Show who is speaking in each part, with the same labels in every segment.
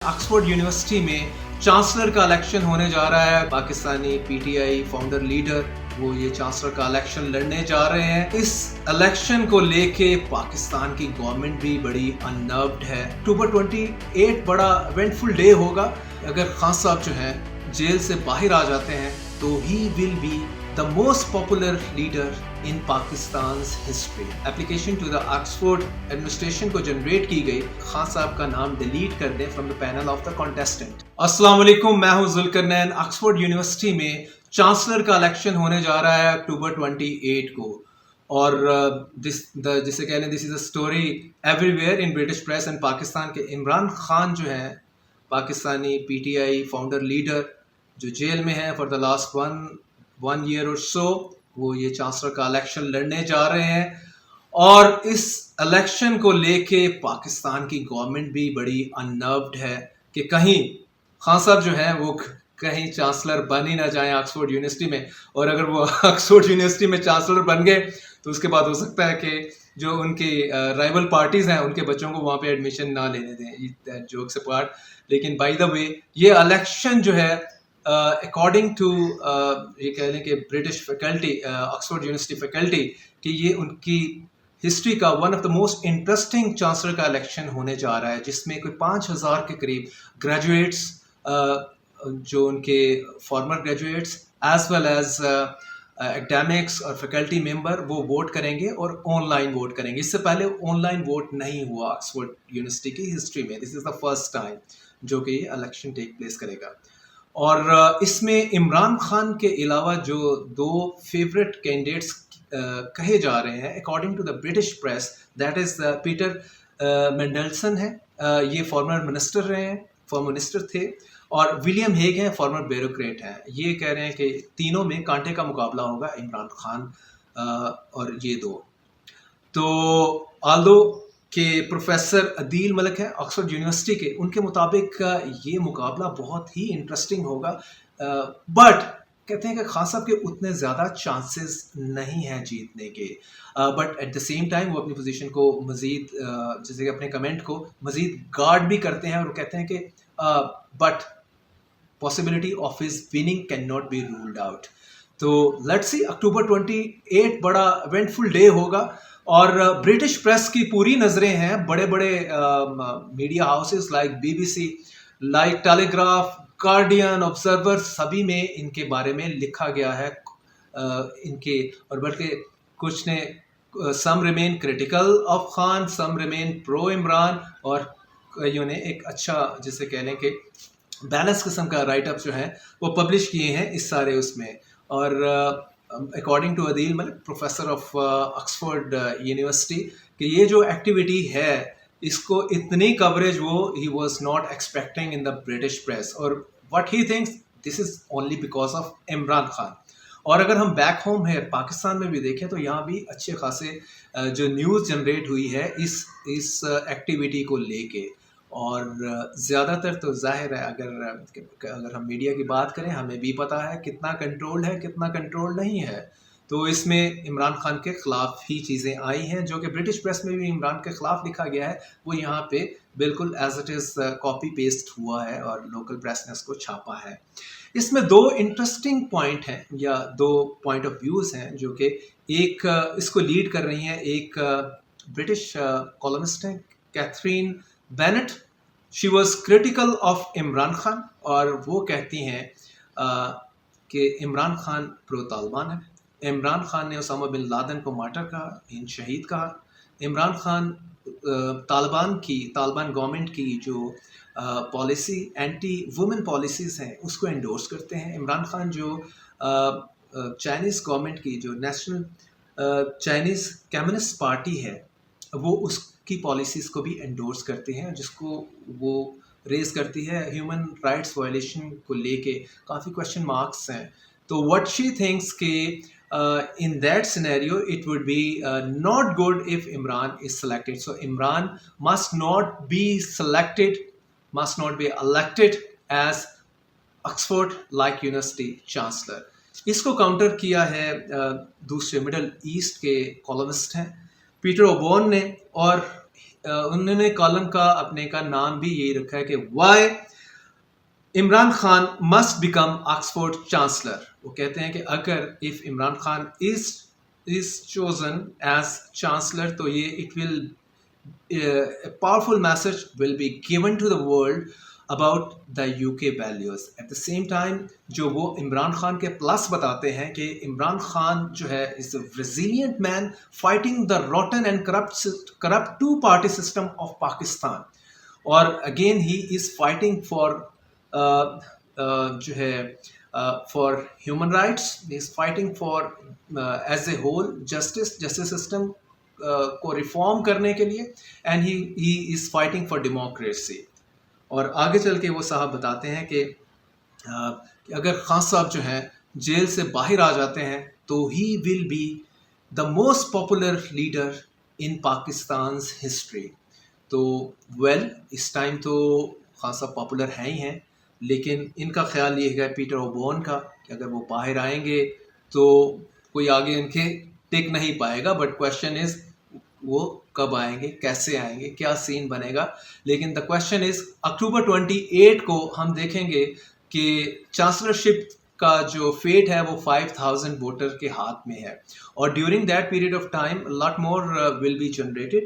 Speaker 1: Oxford University में chancellor का election होने जा रहा है। पाकिस्तानी पीटीआई फाउंडर लीडर वो ये चांसलर का इलेक्शन लड़ने जा रहे हैं। इस इलेक्शन को लेके पाकिस्तान की गवर्नमेंट भी बड़ी अननर्व्ड है। अक्टूबर 28 बड़ा इवेंटफुल डे होगा। अगर खान साहब जो हैं जेल से बाहर आ जाते हैं तो he will be the most popular leader in Pakistan history. Application to the Oxford administration को जनरेट की गई। खान साहब का नाम डिलीट कर दें from the panel of the contestant. अस्सलाम वालेकुम, मैं हूं जुल्करनैन। ऑक्सफोर्ड यूनिवर्सिटी में चांसलर का इलेक्शन होने जा रहा है अक्टूबर 28 को। और जिसे कह लें this is a story everywhere in British press and Pakistan के इमरान खान जो हैं पाकिस्तानी पीटीआई फाउंडर लीडर जो जेल में है for the last one year और सो, वो ये चांसलर का इलेक्शन लड़ने जा रहे हैं। और इस इलेक्शन को लेके पाकिस्तान की गवर्नमेंट भी बड़ी अननर्व्ड है कि कहीं खान साहब जो हैं वो कहीं चांसलर बन ही ना जाएं ऑक्सफोर्ड यूनिवर्सिटी में। और अगर वो ऑक्सफोर्ड यूनिवर्सिटी में चांसलर बन गए तो उसके बाद हो सकता है कि जो उनकी राइवल पार्टीज हैं उनके बच्चों को वहाँ पे एडमिशन ना लेने दें। जोक से पार्ट, लेकिन बाय द वे ये इलेक्शन जो है अकॉर्डिंग टू ये कह लें कि British faculty, Oxford university faculty, कि ये उनकी हिस्ट्री का one of the most interesting chancellor का इलेक्शन होने जा रहा है, जिसमें कोई 5000 के करीब ग्रेजुएट्स, जो उनके former graduates as well as academics और फैकल्टी मेंबर वो वोट करेंगे और ऑनलाइन वोट करेंगे। इससे पहले ऑनलाइन वोट नहीं हुआ ऑक्सफोर्ड यूनिवर्सिटी की हिस्ट्री में। This is the first time जो कि ये इलेक्शन टेक प्लेस करेगा। और इसमें इमरान खान के अलावा जो दो फेवरेट कैंडिडेट्स कहे जा रहे हैं according to the British press, that is Peter Mandelson है, ये फॉर्मर मिनिस्टर रहे हैं, फॉर्मर मिनिस्टर थे, और विलियम हेग हैं, फॉर्मर ब्यूरोक्रेट हैं। ये कह रहे हैं कि तीनों में कांटे का मुकाबला होगा, इमरान खान और ये दो। तो आल्दो कि प्रोफेसर अदील मलिक है ऑक्सफोर्ड यूनिवर्सिटी के, उनके मुताबिक ये मुकाबला बहुत ही इंटरेस्टिंग होगा। बट कहते हैं कि खान साहब के उतने ज़्यादा चांसेस नहीं हैं जीतने के। But at the same time वो अपनी पोजीशन को मज़ीद जैसे कि अपने कमेंट को मज़ीद गार्ड भी करते हैं और कहते हैं कि but possibility of his winning can not be ruled out. तो लेट्स सी, अक्टूबर 28 बड़ा इवेंटफुल डे होगा। और ब्रिटिश प्रेस की पूरी नज़रें हैं, बड़े बड़े media houses like BBC, like telegraph, guardian, observer, सभी में इनके बारे में लिखा गया है इनके। और बल्कि कुछ ने some remain critical of Khan, some remain pro Imran, और कईयों ने एक अच्छा जिसे कह लें कि बैलेंस किस्म का राइटअप जो है वो पब्लिश किए हैं इस सारे उसमें। और according to Adeel Malik, professor of Oxford University, कि ये जो एक्टिविटी है इसको इतनी कवरेज वो he was not expecting in the British press, और what he thinks this is only because of Imran Khan. और अगर हम बैक होम है पाकिस्तान में भी देखें तो यहाँ भी अच्छे खासे जो न्यूज़ जनरेट हुई है इस एक्टिविटी को लेके। और ज़्यादातर तो जाहिर है अगर हम मीडिया की बात करें, हमें भी पता है कितना कंट्रोल है कितना कंट्रोल नहीं है। तो इसमें इमरान खान के ख़िलाफ़ ही चीज़ें आई हैं, जो कि ब्रिटिश प्रेस में भी इमरान के ख़िलाफ़ लिखा गया है, वो यहाँ पे बिल्कुल as it is copy paste हुआ है और लोकल प्रेस ने उसको छापा है। इसमें दो इंटरेस्टिंग पॉइंट हैं या दो पॉइंट ऑफ व्यूज़ हैं जो कि एक इसको लीड कर रही हैं। एक ब्रिटिश कॉलमिस्ट हैं Catherine Bennett, she was critical of Imran Khan, और वो कहती हैं कि इमरान खान प्रो तालिबान है। इमरान खान ने उसामा बिन लादेन को मार्टर कहा, इन शहीद कहा। इमरान खान तालिबान गवर्नमेंट की जो पॉलिसी एंटी वुमेन पॉलिसीज़ हैं उसको एंडोर्स करते हैं। इमरान खान जो चाइनीज़ गवर्नमेंट की जो नेशनल चाइनीज़ कम्युनिस्ट पार्टी है वो उसकी पॉलिसीज़ को भी एंडोर्स करते हैं, जिसको वो रेज़ करती है ह्यूमन राइट्स वायलेशन को लेके काफ़ी क्वेश्चन मार्क्स हैं। तो व्हाट शी थिंक्स कि in that scenario it would be not good if Imran is selected. So Imran must not be selected, must not be elected as Oxford like University Chancellor. इसको counter किया है दूसरे middle east के columnist हैं Peter ओबॉर्न ने, और انہوں نے کالم کا اپنے کا نام بھی یہی رکھا ہے کہ why Imran Khan must become Oxford chancellor. وہ کہتے ہیں کہ اگر if Imran Khan is chosen as chancellor تو یہ it will a powerful message will be given to the world about the UK values. At the same time جو وہ عمران خان کے پلس بتاتے ہیں کہ عمران خان جو ہے is a resilient man fighting the rotten and corrupt two-party system of Pakistan. اور again he is fighting for جو ہے for human rights. He is fighting for as a whole justice system کو reform کرنے کے لیے and he is fighting for democracy. اور آگے چل کے وہ صاحب بتاتے ہیں کہ اگر خان صاحب جو ہیں جیل سے باہر آ جاتے ہیں تو he will be the most popular leader in Pakistan's history. تو اس ٹائم تو خان صاحب پاپولر ہیں ہی ہیں، لیکن ان کا خیال یہ ہے پیٹر اوبون کا کہ اگر وہ باہر آئیں گے تو کوئی آگے ان کے ٹک نہیں پائے گا. بٹ کوشچن از وہ کب آئیں گے، کیسے آئیں گے، کیا سین بنے گا. لیکن دا کوشچن از اکتوبر 28 کو ہم دیکھیں گے کہ چانسلرشپ کا جو فیٹ ہے وہ 5000 ووٹر کے ہاتھ میں ہے. اور during that period of time lot more will be generated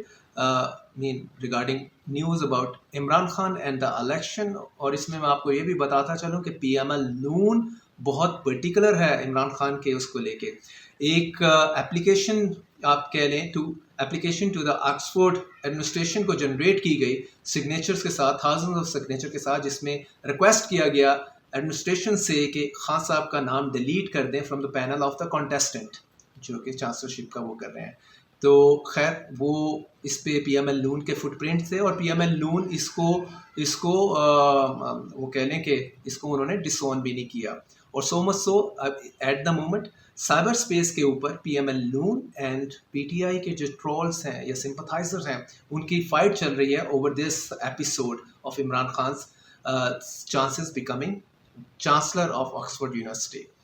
Speaker 1: regarding news about Imran Khan and the election. اور اس میں آپ کو یہ بھی بتاتا چلوں کہ پی ایم ایل نون بہت پرٹیکولر ہے عمران خان کے اس کو لے کے. ایک ایپلیکیشن آپ کہہ لیں application to the Oxford administration کو جنریٹ کی گئی سگنیچرز کے ساتھ، تھاؤزنڈ آف سگنیچر کے ساتھ، جس میں ریکویسٹ کیا گیا ایڈمنسٹریشن سے کہ خان صاحب کا نام ڈیلیٹ کر دیں from the panel of the contestant جو کہ چانسلرشپ کا وہ کر رہے ہیں. تو خیر وہ اس پہ پی ایم ایل نون کے فٹ پرنٹ تھے اور پی ایم ایل نون اس کو وہ کہہ لیں کہ اس کو انہوں نے ڈسون بھی نہیں کیا. اور so much so at the moment cyber space کے اوپر P M L N and P T I کے جو ٹرولز ہیں یا سمپتھائزرز ہیں ان کی فائٹ چل رہی ہے over this episode of Imran Khan's chances becoming chancellor of Oxford University.